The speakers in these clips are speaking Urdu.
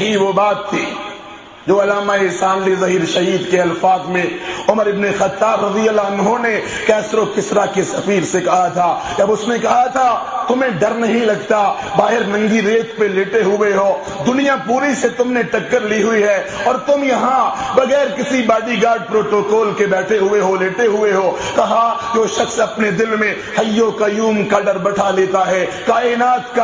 یہی وہ بات تھی جو علامہ احسان علی ظہیر شہید کے الفاظ میں عمر ابن خطاب رضی اللہ عنہ نے کیسر و کسریٰ کے سفیر سے کہا تھا، جب اس نے کہا تھا تمہیں ڈر نہیں لگتا، باہر ننگی ریت پہ لیٹے ہوئے ہو، دنیا پوری سے تم نے ٹکر لی ہوئی ہے اور تم یہاں بغیر کسی باڈی گارڈ پروٹوکول کے بیٹھے ہوئے ہو، لیٹے ہوئے ہو۔ کہا جو شخص اپنے دل میں حی و قیوم کا ڈر بٹھا لیتا ہے، کائنات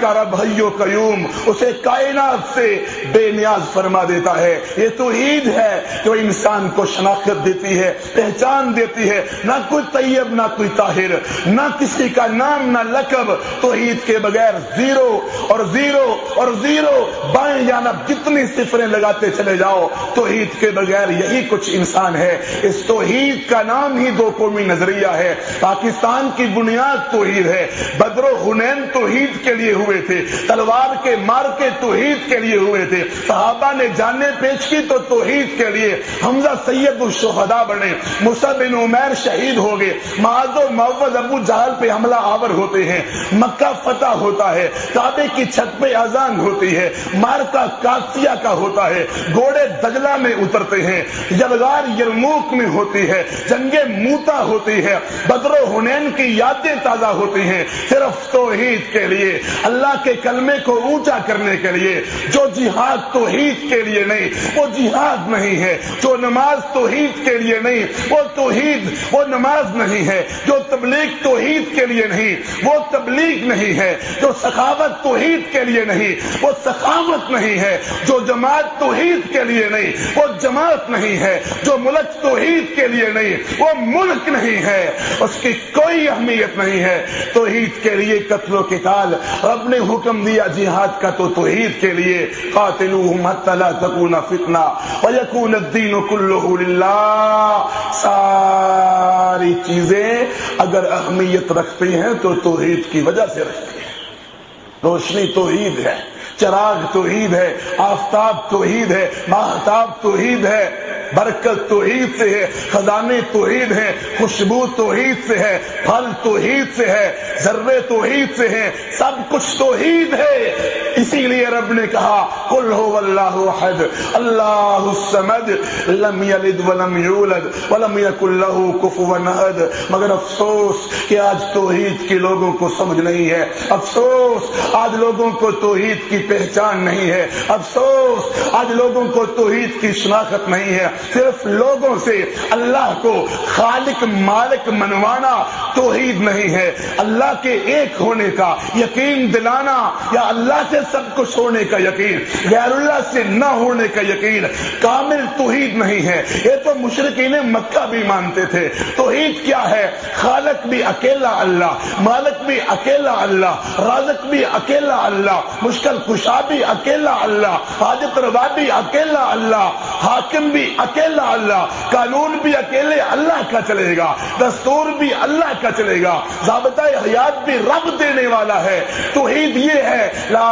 کا رب حی و قیوم اسے کائنات سے بے نیاز فرما دیتا ہے۔ یہ توحید ہے جو انسان کو شناخت دیتی ہے، پہچان دیتی ہے، نہ کوئی طیب نہ کوئی طاہر، نہ کسی کا نام نہ لقب، توحید کے بغیر زیرو اور زیرو اور زیرو، بائیں جانب جتنی صفریں لگاتے چلے جاؤ، توحید کے بغیر یہی کچھ انسان ہے۔ اس توحید کا نام ہی دو قومی نظریہ ہے۔ پاکستان کی بنیاد توحید ہے۔ بدر و حنین توحید کے لیے ہوئے تھے، تلوار کے مار کے توحید کے لیے ہوئے تھے، صحابہ نے جانیں پیش کی تو توحید کے لیے، حمزہ سید الشہداء بنے، مصعب بن عمیر شہید ہو گئے، معاذ و معوذ ابو جہل پہ حملہ آور ہوتے ہیں، مکہ فتح ہوتا ہے، کعبے کی چھت پہ اذان ہوتی ہے، مارکا قادسیہ کا ہوتا ہے، گھوڑے دجلہ میں اترتے ہیں، یلغار یرموک میں ہوتی ہے، جنگ موتا ہوتی ہے، بدر و حنین کی یادیں تازہ ہوتی ہیں، صرف توحید کے لیے، اللہ کے کلمے کو اونچا کرنے کے لیے۔ جو جہاد توحید کے لیے نہیں وہ جہاد نہیں ہے، جو نماز توحید کے لیے نہیں وہ توحید وہ نماز نہیں ہے، جو تبلیغ توحید کے لیے نہیں وہ تبلیغ نہیں ہے، جو سخاوت توحید کے لیے نہیں وہ سخاوت نہیں ہے، جو جماعت توحید کے لیے نہیں وہ جماعت نہیں ہے، جو ملک توحید کے لیے نہیں وہ ملک نہیں ہے، اس کی کوئی اہمیت نہیں ہے۔ توحید کے لیے قتل و قتال، رب نے حکم دیا جہاد کا تو توحید کے لیے، قاتلوہم حتی لا تکون فتنہ ویکون الدین کلہ للہ۔ ساری چیزیں اگر اہمیت رکھتی ہیں تو توحید کی وجہ سے رکھتی ہیں۔ روشنی توحید ہے، چراغ توحید ہے، آفتاب توحید ہے، ماہتاب توحید ہے، برکت توحید سے ہے، خزانے توحید ہیں، خوشبو توحید سے ہے، پھل توحید سے ہے، ذرے توحید سے ہیں، سب کچھ توحید ہے۔ اسی لیے رب نے کہا قل هو اللہ احد اللہ الصمد لم یلد ولم یولد ولم یکن له کفوا احد۔ مگر افسوس کہ آج توحید کے لوگوں کو سمجھ نہیں ہے، افسوس آج لوگوں کو توحید کی پہچان نہیں ہے، افسوس آج لوگوں کو توحید کی شناخت نہیں ہے۔ صرف لوگوں سے اللہ کو خالق مالک منوانا توحید نہیں ہے، اللہ کے ایک ہونے کا یقین دلانا یا اللہ سے سب کچھ ہونے کا یقین، غیر اللہ سے نہ ہونے کا یقین کامل توحید نہیں ہے۔ یہ تو مشرکین مکہ بھی مانتے تھے۔ توحید کیا ہے؟ خالق بھی اکیلا اللہ، مالک بھی اکیلا اللہ، رازق بھی اکیلا اللہ، مشکل کشا بھی اکیلا اللہ، حاجت روا بھی اکیلا اللہ، حاکم بھی اکیلا اللہ، قانون بھی اکیلے اللہ کا چلے گا، دستور بھی اللہ کا چلے گا، ضابطہ حیات بھی رب دینے والا ہے۔ توحید یہ ہے لا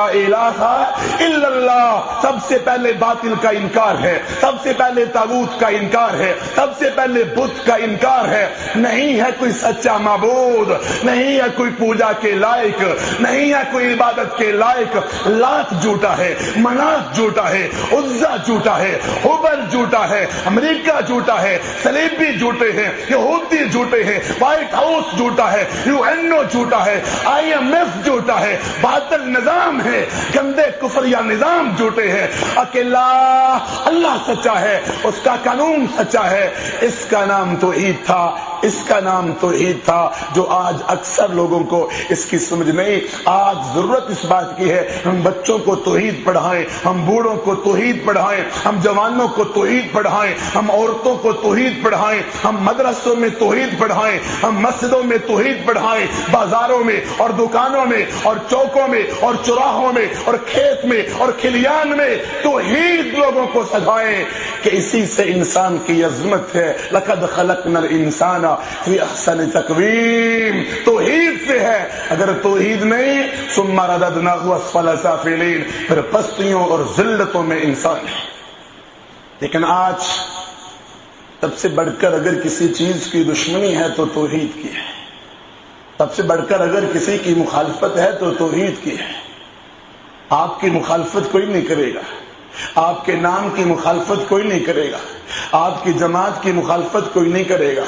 الہ الا اللہ۔ سب سے پہلے باطل کا انکار ہے، سب سے پہلے طاغوت کا انکار ہے، سب سے پہلے بت کا انکار ہے۔ نہیں ہے کوئی سچا معبود، نہیں ہے کوئی پوجا کے لائق، نہیں ہے کوئی عبادت کے لائق۔ لات جھوٹا ہے، منات جھوٹا ہے، عزا جھوٹا ہے، حبل جھوٹا ہے، امریکہ جھوٹا ہے، صلیبی جھوٹے ہیں، یہودی جھوٹے ہیں، وائٹ ہاؤس جھوٹا ہے، UN جھوٹا ہے، IMF جھوٹا ہے، باطل نظام ہے، گندے کفر یا نظام جھوٹے ہیں۔ اکیلا اللہ سچا ہے، اس کا قانون سچا ہے۔ اس کا نام توحید تھا، اس کا نام توحید تھا، جو آج اکثر لوگوں کو اس کی سمجھ نہیں۔ آج ضرورت اس بات کی ہے ہم بچوں کو توحید پڑھائیں، ہم بوڑھوں کو توحید پڑھائیں، ہم جوانوں کو توحید پڑھائیں، ہم عورتوں کو توحید پڑھائیں، ہم مدرسوں میں توحید پڑھائیں، ہم مسجدوں میں توحید پڑھائیں، بازاروں میں اور دکانوں میں اور چوکوں میں اور چوراہوں میں اور کھیت میں اور کھلیان میں توحید لوگوں کو سکھائیں کہ اسی سے انسان کی عظمت ہے۔ لقد خلقنا الانسان فی احسن تقویم، توحید سے ہے۔ اگر توحید نہیں ثم رددناہ اسفل سافلین، پھر پستیوں اور ذلتوں میں انسان ہے۔ لیکن آج سب سے بڑھ کر اگر کسی چیز کی دشمنی ہے تو توحید کی ہے، سب سے بڑھ کر اگر کسی کی مخالفت ہے تو توحید کی ہے۔ آپ کی مخالفت کوئی نہیں کرے گا، آپ کے نام کی مخالفت کوئی نہیں کرے گا، آپ کی جماعت کی مخالفت کوئی نہیں کرے گا،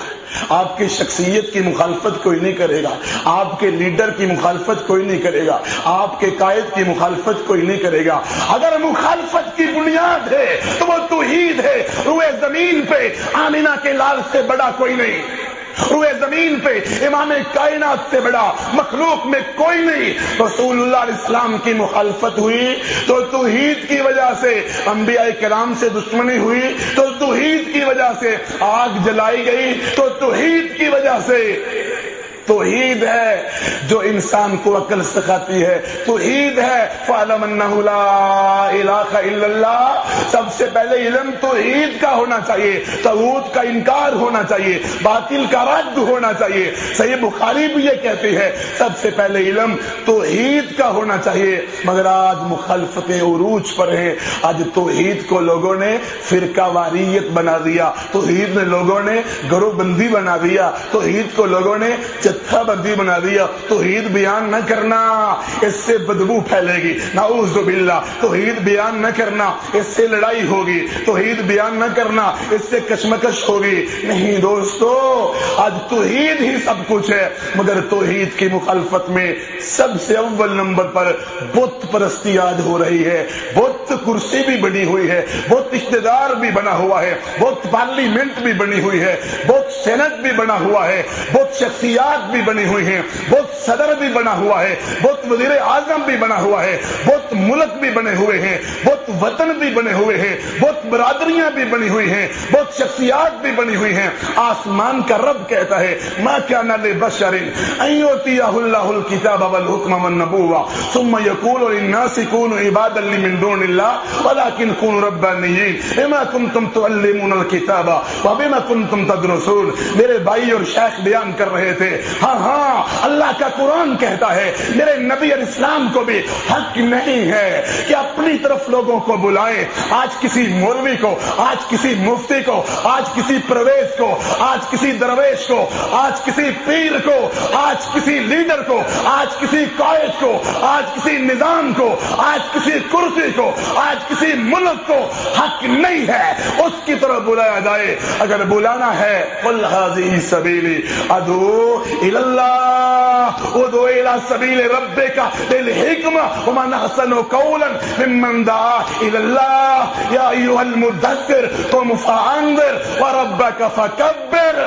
آپ کی شخصیت کی مخالفت کوئی نہیں کرے گا، آپ کے لیڈر کی مخالفت کوئی نہیں کرے گا، آپ کے قائد کی مخالفت کوئی نہیں کرے گا۔ اگر مخالفت کی بنیاد ہے تو وہ توحید ہے۔ روئے زمین پہ آمینہ کے لال سے بڑا کوئی نہیں، روئے زمین پہ امام کائنات سے بڑا مخلوق میں کوئی نہیں۔ رسول اللہ علیہ السلام کی مخالفت ہوئی تو توحید کی وجہ سے، انبیاء کرام سے دشمنی ہوئی تو توحید کی وجہ سے، آگ جلائی گئی تو توحید کی وجہ سے۔ توحید ہے جو انسان کو عقل سکھاتی ہے، توحید ہے فَاعْلَمْ أَنَّهُ لَا إِلَٰهَ إِلَّا اللَّهُ۔ سب سے پہلے علم توحید کا ہونا چاہیے، طاغوت کا انکار ہونا چاہیے، باطل کا رد ہونا چاہیے۔ صحیح بخاری بھی یہ کہتی ہے سب سے پہلے علم توحید کا ہونا چاہیے، مگر آج مخالفتیں عروج پر ہیں۔ آج توحید کو لوگوں نے فرقہ واریت بنا دیا، توحید میں لوگوں نے گروہ بندی بنا دیا، توحید کو لوگوں نے جتھا بندی بنا دیا۔ توحید بیان نہ کرنا، اس سے بدبو پھیلے گی، نعوذ باللہ۔ توحید بیان نہ کرنا، اس سے لڑائی ہوگی، توحید بیان نہ کرنا، اس سے کشمکش ہوگی۔ نہیں دوستو، آج توحید ہی سب کچھ ہے، مگر توحید کی مخالفت میں سب سے اول نمبر پر بت پرستی آج ہو رہی ہے۔ بت کرسی بھی بنی ہوئی ہے، بت اقتدار بھی بنا ہوا ہے، بت پارلیمنٹ بھی بنی ہوئی ہے، بت سینٹ بھی بنا ہوا ہے، بت شخصیات بھی بنی ہوئی ہیں، بت صدر بھی بنا ہوا ہے، بت وزیر اعظم بھی بنا ہوا ہے، بت ملک بھی بنے ہوئے ہیں، بت وطن بھی بنے ہوئے ہیں، بت برادریاں بھی بنی ہوئی ہیں، بت شخصیات بھی بنی ہوئی ہیں۔ آسمان کا رب کہتا ہے ما کان لبشر ان یؤتیہ اللہ الکتاب والحکم والنبوۃ ثم یقول للناس کونوا عبادا لی من دون اللہ ولکن کونوا ربانیین بما کنتم تعلمون الکتاب وبما کنتم تدرسون۔ میرے بھائی اور شیخ بیان کر رہے تھے، ہاں اللہ کا قرآن کہتا ہے، میرے نبی علیہ السلام کو بھی حق نہیں ہے کہ اپنی طرف لوگوں کو بلائیں۔ آج کسی مولوی کو، آج کسی مفتی کو، آج کسی پرویز کو، آج کسی درویش کو، آج کسی پیر کو، آج کسی لیڈر کو، آج کسی قائد کو، آج کسی نظام کو، آج کسی کرسی کو، آج کسی ملک کو حق نہیں ہے اس کی طرف بلایا جائے۔ اگر بلانا ہے قل ھذہ سبیلی ادعو الی اللہ ادعو الی سبیل ربک بالحکمہ ومن احسن قولا ممن دعا الی اللہ یا ایھا المدثر قم فانذر وربک فکبر۔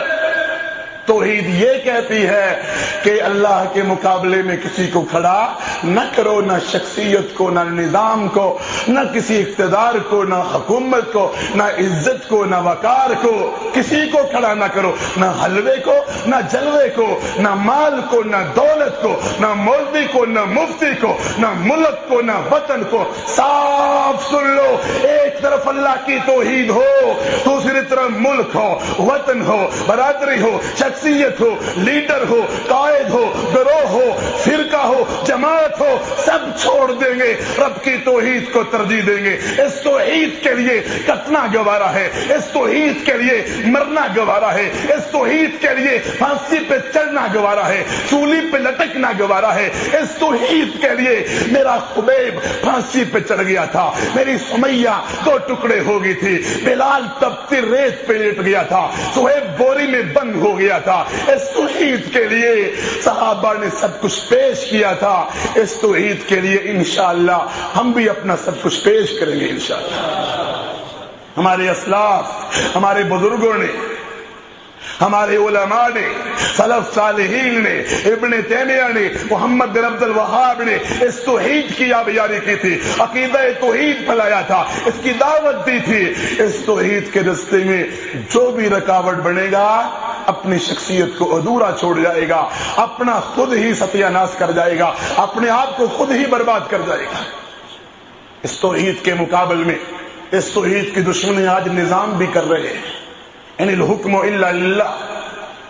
توحید یہ کہتی ہے کہ اللہ کے مقابلے میں کسی کو کھڑا نہ کرو، نہ شخصیت کو، نہ نظام کو، نہ کسی اقتدار کو، نہ حکومت کو، نہ عزت کو، نہ وقار کو، کسی کو کھڑا نہ کرو، نہ حلوے کو، نہ جلوے کو، نہ مال کو، نہ دولت کو، نہ مولوی کو، نہ مفتی کو، نہ ملک کو، نہ وطن کو۔ صاف سن لو، ایک طرف اللہ کی توحید ہو، دوسری طرف ملک ہو، وطن ہو، برادری ہو، شخصیت ہو، لیڈر ہو، قائد ہو، گروہ ہو، فرقہ ہو، جماعت ہو، سب چھوڑ دیں گے، رب کی توحید کو ترجیح دیں گے۔ اس توحید کے لیے کٹنا گوارا ہے، اس توحید کے لیے مرنا گوارا ہے، اس توحید کے لیے پھانسی پہ چڑھنا گوارا ہے، سولی پہ لٹکنا گوارا ہے۔ اس توحید کے لیے میرا خبیب پھانسی پہ چڑھ گیا تھا، میری سمیہ 2 ٹکڑے ہو گئی تھی، بلال تپتی ریت پہ لیٹ گیا تھا، سہیب بوری میں بند ہو گیا تھا۔ اس توحید کے لیے صحابہ نے سب کچھ پیش کیا تھا، اس توحید کے لیے انشاءاللہ ہم بھی اپنا سب کچھ پیش کریں گے انشاءاللہ۔ ہمارے اسلاف، ہمارے بزرگوں نے، ہمارے علماء نے، سلف صالحین نے، ابن تیمیہ نے، محمد بن عبد الوہاب نے اس توحید کی آبیاری کی تھی، عقیدہ توحید پھیلایا تھا، اس کی دعوت دی تھی۔ اس توحید کے راستے میں جو بھی رکاوٹ بنے گا اپنی شخصیت کو ادھورا چھوڑ جائے گا، اپنا خود ہی ستیہ ناش کر جائے گا، اپنے آپ کو خود ہی برباد کر جائے گا۔ اس توحید کے مقابل میں اس توحید کی دشمنی آج نظام بھی کر رہے ہیں۔ ان الحکم الا للہ،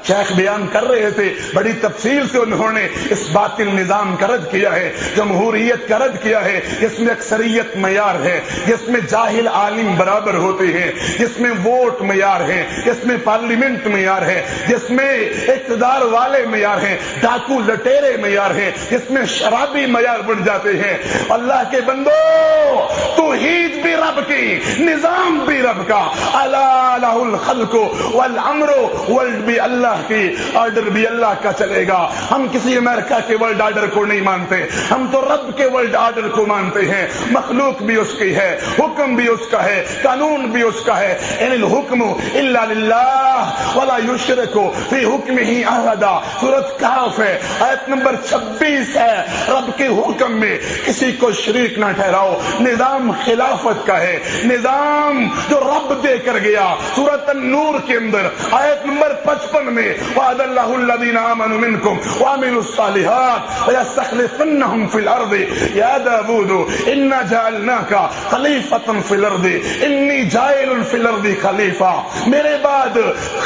شیخ بیان کر رہے تھے، بڑی تفصیل سے انہوں نے اس باطل نظام کا رد کیا ہے، جمہوریت کا رد کیا ہے، جس میں اکثریت معیار ہے، جس میں جاہل عالم برابر ہوتے ہیں، جس میں ووٹ معیار ہے، جس میں پارلیمنٹ معیار ہے، جس میں اقتدار والے معیار ہیں، ڈاکو لٹیرے معیار ہیں، جس میں شرابی معیار بن جاتے ہیں۔ اللہ کے بندو، توحید بھی رب کی، نظام بھی رب کا، الا لہ الخلق والامر، ورلڈ بھی اللہ کی، آرڈر بھی اللہ کا چلے گا۔ ہم کسی امریکہ کے ورلڈ آرڈر کو نہیں مانتے، ہم تو رب کے ورلڈ آرڈر کو مانتے ہیں۔ مخلوق بھی اس کی ہے، حکم بھی اس کا ہے، قانون بھی اس کا ہے۔ ان الحکم الا للہ ولا یشرک فی حکمہ احدا، سورۃ کہف ہے، آیت نمبر 26 ہے۔ رب کے حکم میں کسی کو شریک نہ ٹھہراؤ۔ نظام خلافت کا ہے، نظام جو رب دے کر گیا۔ سورۃ النور کے اندر آیت نمبر 55 میں وعد اللہ الذین آمنوا منکم وعملوا الصالحات ویستخلفنہم فی الارض یا داود انا جعلناک خلیفۃ فی الارض انی جاعل فی الارض خلیفہ، میرے بعد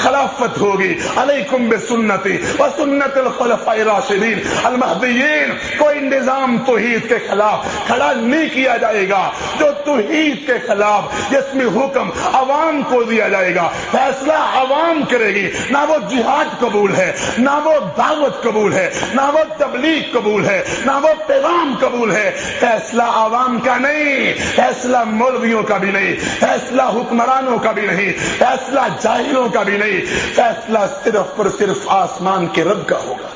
خلافت ہوگی، علیکم بسنتی وسنت الخلفاء الراشدین المہدیین۔ کوئی نظام توحید کے خلاف کھڑا نہیں کیا جائے گا، جو توحید کے خلاف، جس میں حکم عوام کو دیا جائے گا، فیصلہ عوام کرے گی۔ نہ وہ جہاد قبول ہے، نہ وہ دعوت قبول ہے، نہ وہ تبلیغ قبول ہے، نہ وہ پیغام قبول ہے۔ فیصلہ عوام کا نہیں، فیصلہ مولویوں کا بھی نہیں، فیصلہ حکمرانوں کا بھی نہیں، فیصلہ جاہلوں کا بھی نہیں، فیصلہ صرف اور صرف آسمان کے رب کا ہوگا۔